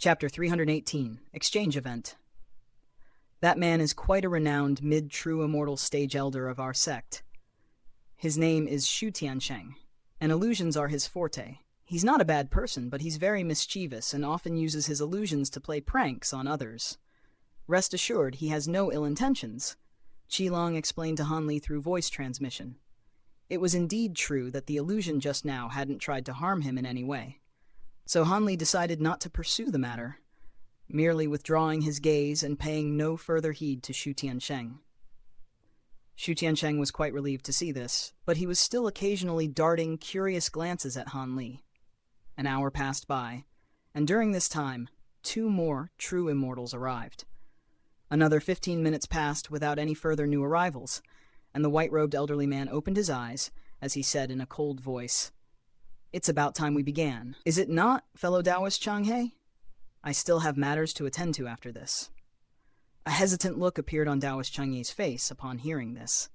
Chapter 318, Exchange Event. That man is quite a renowned mid-true immortal stage elder of our sect. His name is Xianxia, and illusions are his forte. He's not a bad person, but he's very mischievous and often uses his illusions to play pranks on others. Rest assured, he has no ill intentions, Qilong explained to Hanli through voice transmission. It was indeed true that the illusion just now hadn't tried to harm him in any way. So Hanli decided not to pursue the matter, merely withdrawing his gaze and paying no further heed to Shu Tiansheng. Shu Tiansheng was quite relieved to see this, but he was still occasionally darting curious glances at Hanli. An hour passed by, and during this time, 2 more true immortals arrived. Another 15 minutes passed without any further new arrivals, and the white-robed elderly man opened his eyes as he said in a cold voice, "It's about time we began. Is it not, fellow Taoist Changhe? I still have matters to attend to after this." A hesitant look appeared on Taoist Changhe's face upon hearing this.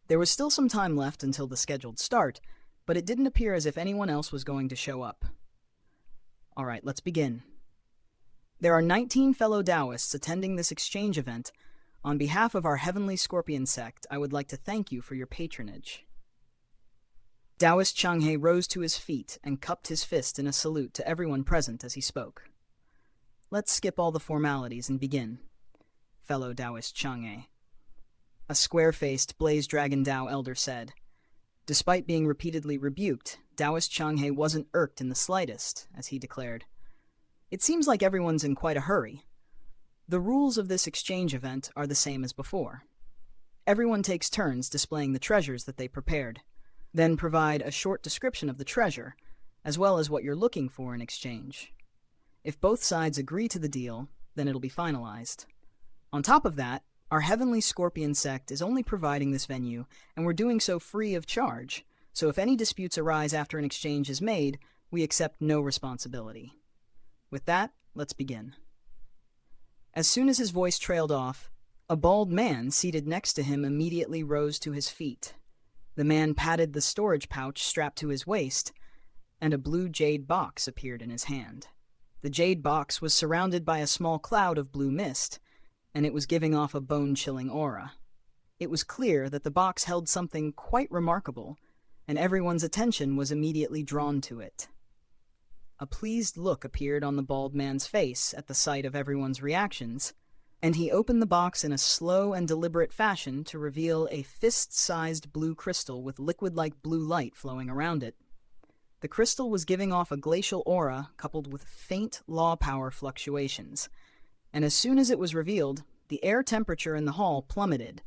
There was still some time left until the scheduled start, but it didn't appear as if anyone else was going to show up. All right, let's begin. There are 19 fellow Taoists attending this exchange event. On behalf of our Heavenly Scorpion sect, I would like to thank you for your patronage. Taoist Changhe rose to his feet and cupped his fist in a salute to everyone present as he spoke. Let's skip all the formalities and begin, fellow Taoist Changhe. A square-faced Blaze Dragon Tao elder said. Despite being repeatedly rebuked, Taoist Changhe wasn't irked in the slightest, as he declared. It seems like everyone's in quite a hurry. The rules of this exchange event are the same as before. Everyone takes turns displaying the treasures that they prepared. Then provide a short description of the treasure, as well as what you're looking for in exchange. If both sides agree to the deal, then it'll be finalized. On top of that, our Heavenly Scorpion sect is only providing this venue, and we're doing so free of charge, so if any disputes arise after an exchange is made, we accept no responsibility. With that, let's begin. As soon as his voice trailed off, a bald man seated next to him immediately rose to his feet. The man patted the storage pouch strapped to his waist, and a blue jade box appeared in his hand. The jade box was surrounded by a small cloud of blue mist, and it was giving off a bone-chilling aura. It was clear that the box held something quite remarkable, and everyone's attention was immediately drawn to it. A pleased look appeared on the bald man's face at the sight of everyone's reactions, and he opened the box in a slow and deliberate fashion to reveal a fist-sized blue crystal with liquid-like blue light flowing around it. The crystal was giving off a glacial aura coupled with faint law power fluctuations, and as soon as it was revealed, the air temperature in the hall plummeted,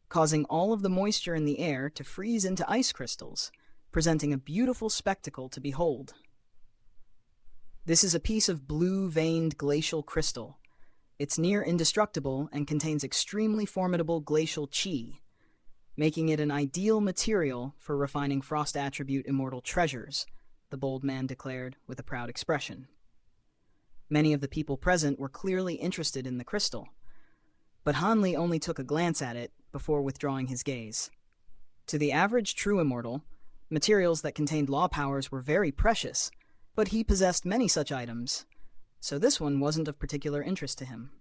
causing all of the moisture in the air to freeze into ice crystals, presenting a beautiful spectacle to behold. This is a piece of blue-veined glacial crystal. It's near indestructible and contains extremely formidable glacial qi, making it an ideal material for refining frost attribute immortal treasures, the bold man declared with a proud expression. Many of the people present were clearly interested in the crystal, but Hanli only took a glance at it before withdrawing his gaze. To the average true immortal, materials that contained law powers were very precious, but he possessed many such items, so this one wasn't of particular interest to him.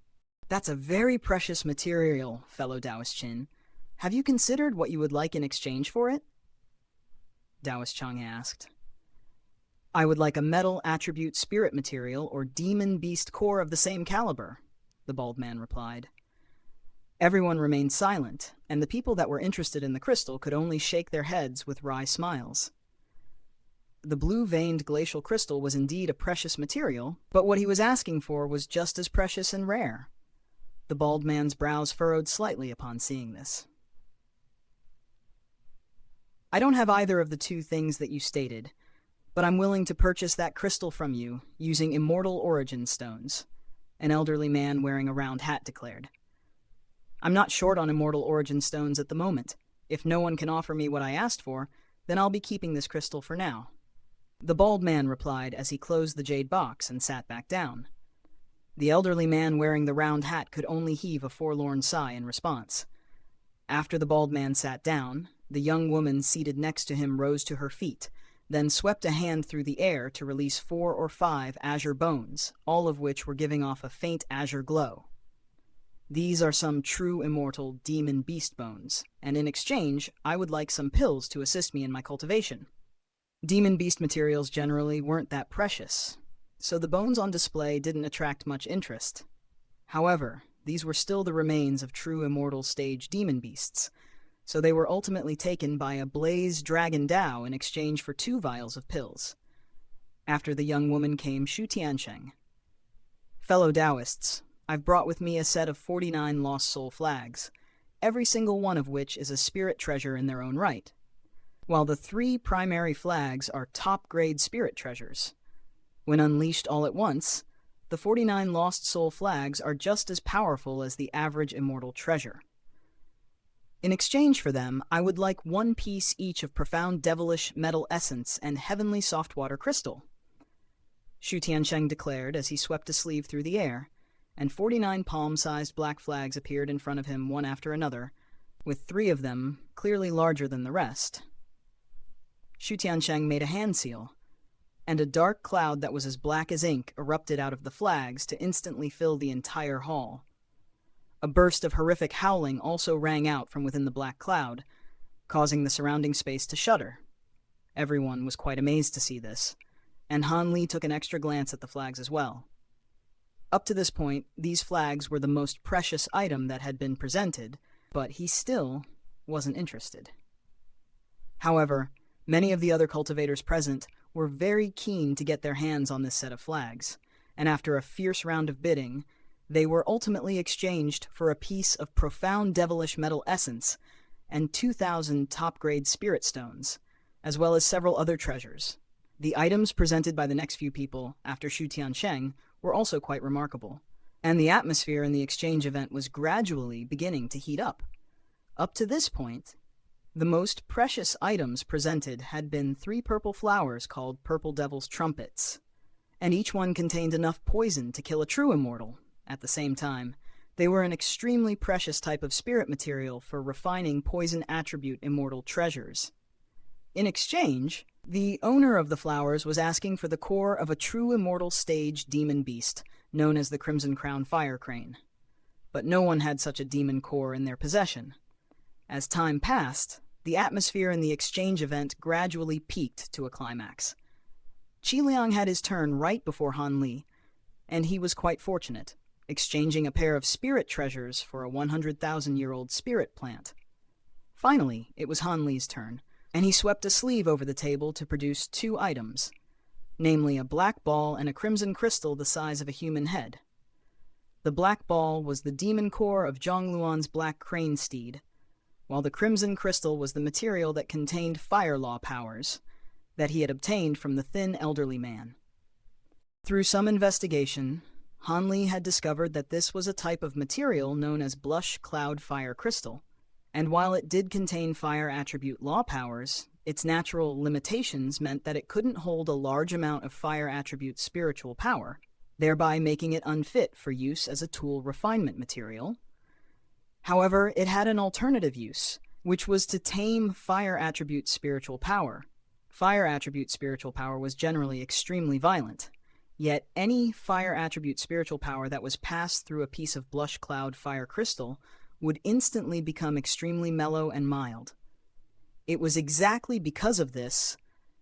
That's a very precious material, fellow Taoist Chin. Have you considered what you would like in exchange for it? Taoist Changhe asked. I would like a metal attribute spirit material or demon beast core of the same caliber, the bald man replied. Everyone remained silent, and the people that were interested in the crystal could only shake their heads with wry smiles. The blue-veined glacial crystal was indeed a precious material, but what he was asking for was just as precious and rare. The bald man's brows furrowed slightly upon seeing this. I don't have either of the two things that you stated, but I'm willing to purchase that crystal from you using immortal origin stones, an elderly man wearing a round hat declared. I'm not short on immortal origin stones at the moment. If no one can offer me what I asked for, then I'll be keeping this crystal for now. The bald man replied as he closed the jade box and sat back down. The elderly man wearing the round hat could only heave a forlorn sigh in response. After the bald man sat down, the young woman seated next to him rose to her feet, then swept a hand through the air to release 4 or 5 azure bones, all of which were giving off a faint azure glow. These are some true immortal demon beast bones, and in exchange, I would like some pills to assist me in my cultivation. Demon beast materials generally weren't that precious, so the bones on display didn't attract much interest. However, these were still the remains of true immortal stage demon beasts, so they were ultimately taken by a Blaze Dragon Dao in exchange for 2 vials of pills. After the young woman came Xianxia. Fellow Taoists, I've brought with me a set of 49 lost soul flags, every single one of which is a spirit treasure in their own right. While the 3 primary flags are top-grade spirit treasures. When unleashed all at once, the 49 lost soul flags are just as powerful as the average immortal treasure. In exchange for them, I would like 1 piece each of profound devilish metal essence and heavenly softwater crystal, Shu Tiansheng declared as he swept a sleeve through the air, and 49 palm-sized black flags appeared in front of him one after another, with 3 of them clearly larger than the rest. Shu Tiansheng made a hand seal, and a dark cloud that was as black as ink erupted out of the flags to instantly fill the entire hall. A burst of horrific howling also rang out from within the black cloud, causing the surrounding space to shudder. Everyone was quite amazed to see this, and Han Li took an extra glance at the flags as well. Up to this point, these flags were the most precious item that had been presented, but he still wasn't interested. However, many of the other cultivators present were very keen to get their hands on this set of flags, and after a fierce round of bidding, they were ultimately exchanged for a piece of profound devilish metal essence and 2,000 top-grade spirit stones, as well as several other treasures. The items presented by the next few people after Shu Tiansheng were also quite remarkable, and the atmosphere in the exchange event was gradually beginning to heat up. Up to this point, the most precious items presented had been 3 purple flowers called Purple Devil's Trumpets, and each one contained enough poison to kill a true immortal. At the same time, they were an extremely precious type of spirit material for refining poison attribute immortal treasures. In exchange, the owner of the flowers was asking for the core of a true immortal stage demon beast, known as the Crimson Crown Fire Crane. But no one had such a demon core in their possession. As time passed, the atmosphere in the exchange event gradually peaked to a climax. Qi Liang had his turn right before Han Li, and he was quite fortunate, exchanging a pair of spirit treasures for a 100,000-year-old spirit plant. Finally, it was Han Li's turn, and he swept a sleeve over the table to produce 2 items, namely a black ball and a crimson crystal the size of a human head. The black ball was the demon core of Zhang Luan's black crane steed, while the crimson crystal was the material that contained fire law powers that he had obtained from the thin elderly man. Through some investigation, Han Li had discovered that this was a type of material known as blush cloud fire crystal, and while it did contain fire attribute law powers, its natural limitations meant that it couldn't hold a large amount of fire attribute spiritual power, thereby making it unfit for use as a tool refinement material. However, it had an alternative use, which was to tame fire attribute spiritual power. Fire attribute spiritual power was generally extremely violent, yet any fire attribute spiritual power that was passed through a piece of blush cloud fire crystal would instantly become extremely mellow and mild. It was exactly because of this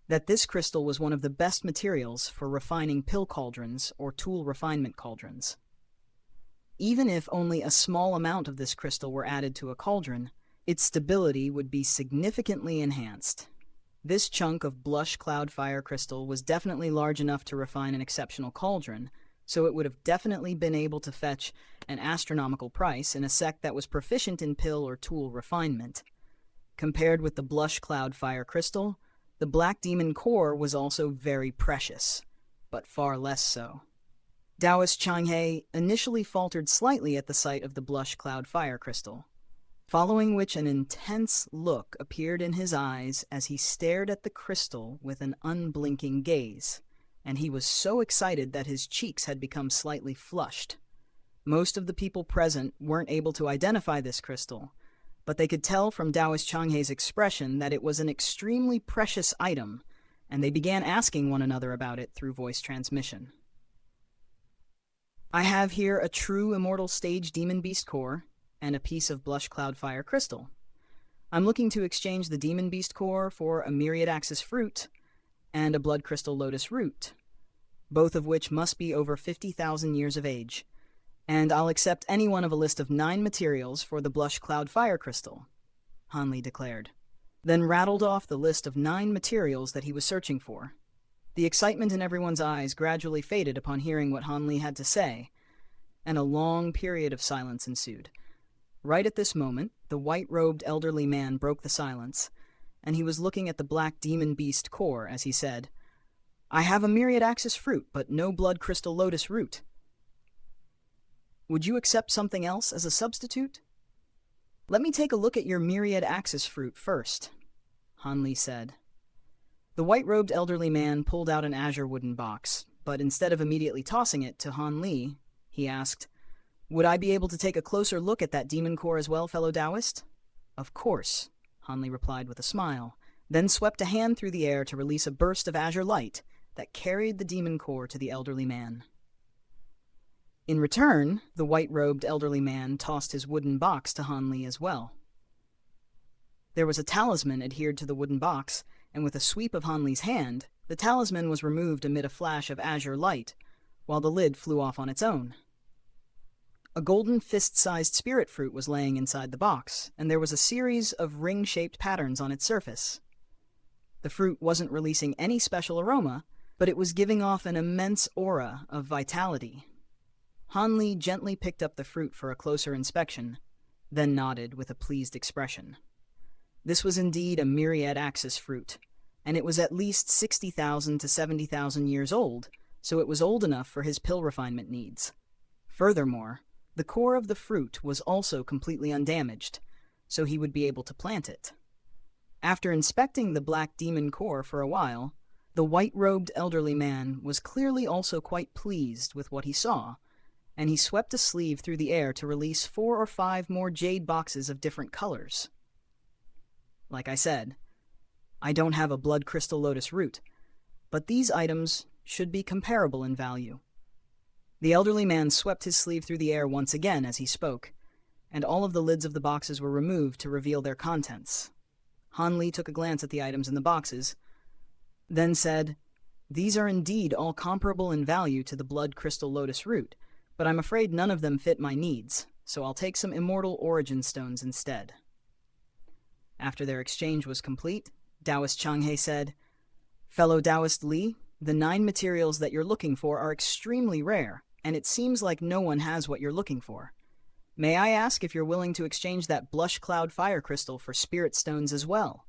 that this crystal was one of the best materials for refining pill cauldrons or tool refinement cauldrons. Even if only a small amount of this crystal were added to a cauldron, its stability would be significantly enhanced. This chunk of blush cloud fire crystal was definitely large enough to refine an exceptional cauldron, so it would have definitely been able to fetch an astronomical price in a sect that was proficient in pill or tool refinement. Compared with the blush cloud fire crystal, the black demon core was also very precious, but far less so. Taoist Changhe initially faltered slightly at the sight of the blush cloud fire crystal, following which an intense look appeared in his eyes as he stared at the crystal with an unblinking gaze, and he was so excited that his cheeks had become slightly flushed. Most of the people present weren't able to identify this crystal, but they could tell from Taoist Changhe's expression that it was an extremely precious item, and they began asking one another about it through voice transmission. I have here a true Immortal Stage Demon Beast core and a piece of Blush Cloud Fire crystal. I'm looking to exchange the Demon Beast core for a Myriad Axis fruit and a Blood Crystal Lotus root, both of which must be over 50,000 years of age, and I'll accept any one of a list of 9 materials for the Blush Cloud Fire crystal, Hanli declared, then rattled off the list of 9 materials that he was searching for. The excitement in everyone's eyes gradually faded upon hearing what Hanli had to say, and a long period of silence ensued. Right at this moment, the white-robed elderly man broke the silence, and he was looking at the black demon beast core as he said, I have a Myriad Axis fruit, but no Blood Crystal Lotus root. Would you accept something else as a substitute? Let me take a look at your Myriad Axis fruit first, Hanli said. The white-robed elderly man pulled out an azure wooden box, but instead of immediately tossing it to Hanli, he asked, Would I be able to take a closer look at that demon core as well, fellow Taoist? Of course, Hanli replied with a smile, then swept a hand through the air to release a burst of azure light that carried the demon core to the elderly man. In return, the white-robed elderly man tossed his wooden box to Hanli as well. There was a talisman adhered to the wooden box, and with a sweep of Hanli's hand, the talisman was removed amid a flash of azure light, while the lid flew off on its own. A golden fist-sized spirit fruit was laying inside the box, and there was a series of ring-shaped patterns on its surface. The fruit wasn't releasing any special aroma, but it was giving off an immense aura of vitality. Hanli gently picked up the fruit for a closer inspection, then nodded with a pleased expression. This was indeed a Myriad Axis fruit, and it was at least 60,000 to 70,000 years old, so it was old enough for his pill refinement needs. Furthermore, the core of the fruit was also completely undamaged, so he would be able to plant it. After inspecting the black demon core for a while, the white-robed elderly man was clearly also quite pleased with what he saw, and he swept a sleeve through the air to release 4 or 5 more jade boxes of different colors. Like I said, I don't have a Blood Crystal Lotus root, but these items should be comparable in value. The elderly man swept his sleeve through the air once again as he spoke, and all of the lids of the boxes were removed to reveal their contents. Hanli took a glance at the items in the boxes, then said, These are indeed all comparable in value to the Blood Crystal Lotus root, but I'm afraid none of them fit my needs, so I'll take some Immortal Origin Stones instead. After their exchange was complete, Taoist Xianxia said, Fellow Taoist Li, the 9 materials that you're looking for are extremely rare, and it seems like no one has what you're looking for. May I ask if you're willing to exchange that Blush Cloud Fire crystal for spirit stones as well?